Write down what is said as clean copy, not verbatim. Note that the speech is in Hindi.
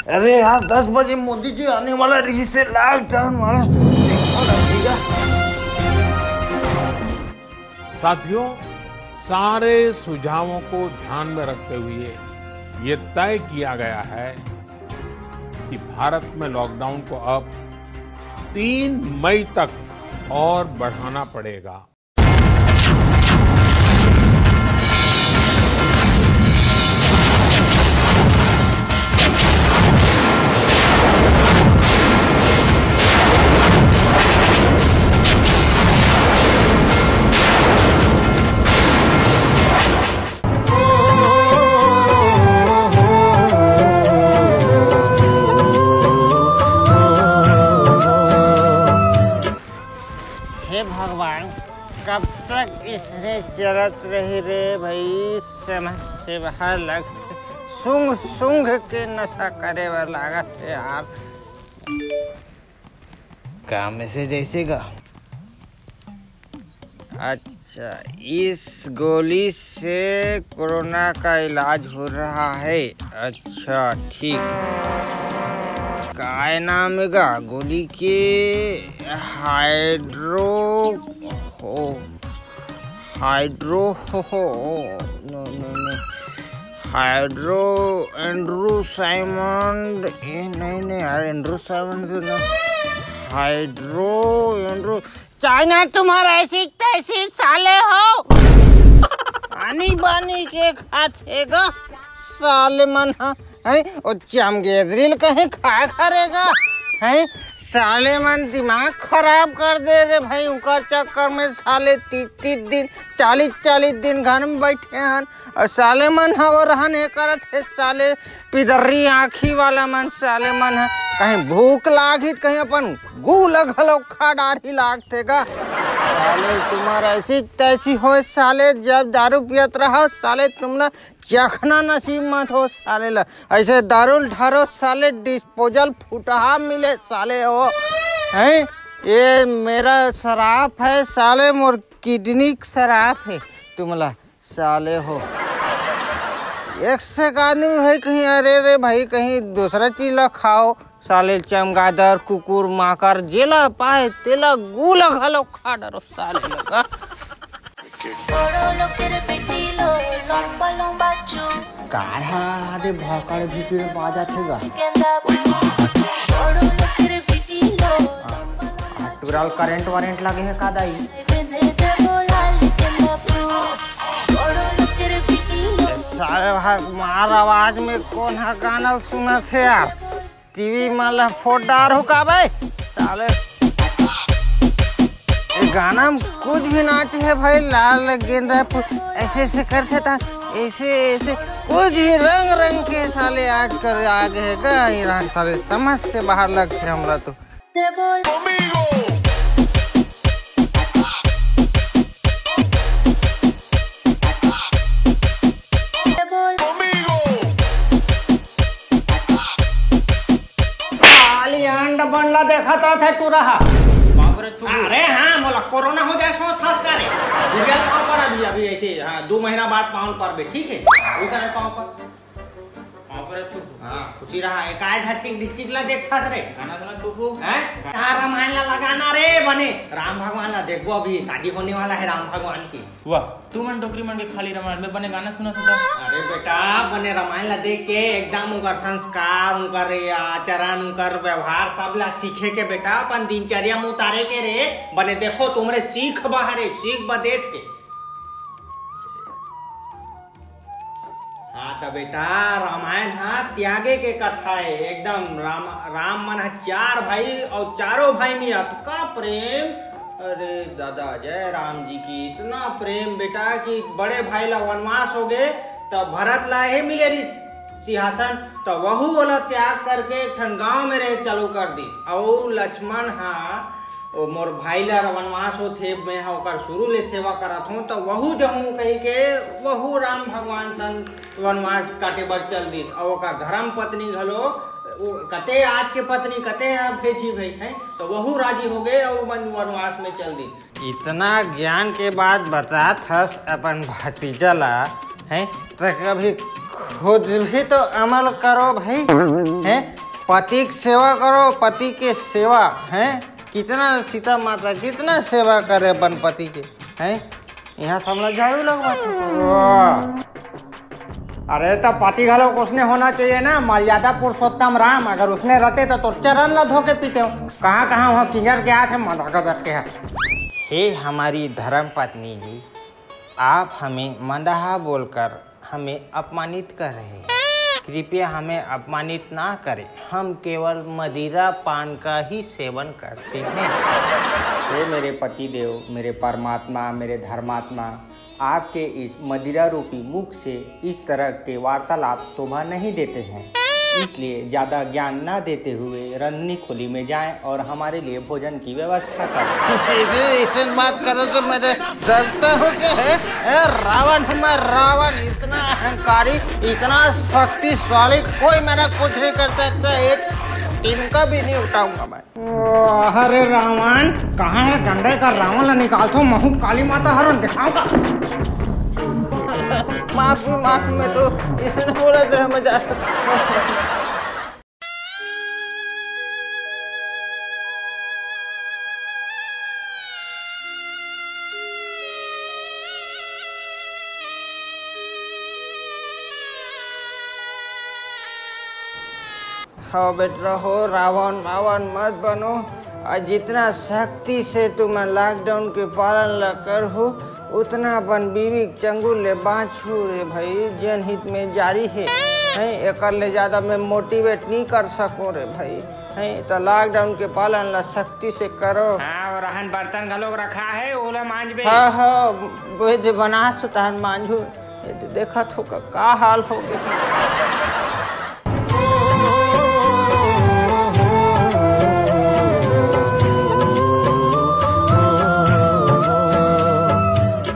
अरे यार 10 बजे मोदी जी आने वाला रही लॉकडाउन वाला देखा। साथियों, सारे सुझावों को ध्यान में रखते हुए ये तय किया गया है कि भारत में लॉकडाउन को अब 3 मई तक और बढ़ाना पड़ेगा। भगवान कब तक इसने चलत रही रे भाई, समझ से बाहर लगते सूंघ सूंघ के नशा करे वाला लागत है यार। काम में से जैसेगा। अच्छा, इस गोली से कोरोना का इलाज हो रहा है। अच्छा ठीक, काय नाम है गोली के? हाइड्रो एंड्रू साइमंड, नहीं यार, Andrew Symonds hydro Andrew. China तुम्हारा ऐसी तैसी साले हो, पानी बानी के खातेगा साले मन है। और चमगेदरिल कहीं खा करेगा है साले मन, दिमाग खराब कर दे रे भाई। उनका चक्कर में साले 30 दिन 40 दिन घर में बैठे हैं और साले मन है वो रहने करत है। साले पिदर्री आँखी वाला मन साले मन है, कहीं भूख लागी कहीं अपन गू लगलो खा डारी लागते गा साले। तुम्हारा ऐसी तैसी हो साले, जब दारू पियत रहो साले तुमने चखना नसीब मत हो साले ला। ऐसे दारू ढारो साले, डिस्पोजल फुटहा मिले साले हो हैं। ये मेरा शराब है साले, मोर किडनी शराब है तुमला साले हो। एक से आदमी है कहीं, अरे रे भाई कहीं दूसरा चीज ला खाओ साले। चमगादड़ कुकुर माकर जेला पाए तेला गुला घलो खा डरो साले लगा। काढ़ा भाकड़ भीतर बाजा थेगा। टूरल करंट वारंट लगे है का दाई? सारे मार आवाज में कौन है गाना सुना थे यार? टीवी में फोटार हो का भाई साले। गाना में कुछ भी नाच है भाई, लाल गेंदा ऐसे ऐसे करते था, ऐसे ऐसे कुछ भी रंग रंग के साले आज कर आगे है गा साले, समझ से बाहर लगते हमला तो। बनला देखा था तू रहा। अरे हाँ बोला कोरोना हो जाए सोच थास करे पाँव पर अभी ऐसे। हाँ 2 महीना बाद पाँव पर भी ठीक है, वही करे पाँव पर हाँ खुशी रहा। एक आय ढच्चिक डिस्ट्रिक्ट ला देखता रे गाना सुनत बुफू हैं। कहाँ रामायण ला लगाना रे बने, राम भगवान ला देखो अभी शादी होने वाला है राम भगवान की। वाह तू मन डोकरी मन के खाली रामायण में बने गाना सुनत होता। अरे बेटा बने रामायण ला देख के एकदम उनका संस्कार, उनका आचरण, उनका व्यवहार सब ला सीखे के बेटा अपन दिनचर्या में उतारे के रे बने। देखो तुमरे सीख बाहरे सीख बदे थे। हाँ तो बेटा रामायण हाँ त्यागे के कथा है एकदम। राम मन है 4 भाई और चारों भाई में अतका प्रेम। अरे दादा जय राम जी की इतना प्रेम बेटा कि बड़े भाई ला वनवास हो गए तो भरत ला ही मिले सिंहासन, तो वहू वाला त्याग करके एक गाँव में रहे चालू कर दी। और लक्ष्मण हाँ मोर भाई ला वनवास होते मैं होकर शुरू ले सेवा करत हूँ, तो वहू जहूँ कही के वहू राम भगवान सन वनवास काटे बर चल दिस। और धर्म पत्नी घलो कते आज के पत्नी कते भेजी भाई है, तो वहू राजी हो गए और वनवास में चल दी। इतना ज्ञान के बाद बता थस अपन भतीजा ला है तो कभी खुद भी तो अमल करो भाई, हैं? पति की सेवा करो, पति के सेवा, हैं? कितना सीता माता कितना सेवा करे अपन पति के, हैं? यहाँ सामने झाड़ू लगवा। अरे तो पति घलो को उसने होना चाहिए ना, मर्यादा पुरुषोत्तम राम। अगर उसने रहते तो चरण ला धो के पीते हो। कहाँ कहाँ वहाँ किंगर के हाथ है, मदद के हाथ। हे हमारी धर्म पत्नी जी, आप हमें मंदहा बोलकर हमें अपमानित कर रहे हैं। कृपया हमें अपमानित ना करें, हम केवल मदिरा पान का ही सेवन करते हैं। हे मेरे पति देव, मेरे परमात्मा, मेरे धर्मात्मा, आपके इस मदिरा रूपी मुख से इस तरह के वार्तालाप शोभा नहीं देते हैं, इसलिए ज़्यादा ज्ञान ना देते हुए रंधनी खोली में जाएं और हमारे लिए भोजन की व्यवस्था करें। इसे बात करो तो मेरे डरते हो क्या है? रावण हूँ मैं, रावण। इतना अहंकारी, इतना शक्तिशाली, कोई मेरा कुछ नहीं कर सकता। एक तिनका भी नहीं उठाऊंगा मैं। अरे रावण कहाँ है? डंडे का रावण ला निकाल तो महू काली माता हरण दिखाऊंगा। माफी में तो इसने बोला था मैं जा हो बेटा हो, रावण मत बनो। और जितना सख्ती से तुम लॉकडाउन के पालन ला कर हो, उतना अपन बीवी चंगुल ले बाँचू रे भाई। जनहित में जारी है, एक ले ज्यादा मैं मोटिवेट नहीं कर सको रे भाई, है तो लॉकडाउन के पालन ला सख्ती से करो। हाँ, और रहन बर्तन का लोग रखा है, ओला मांझ बे। हाँ वही बना सुतान मांझू। देखा तो का हाल हो गया।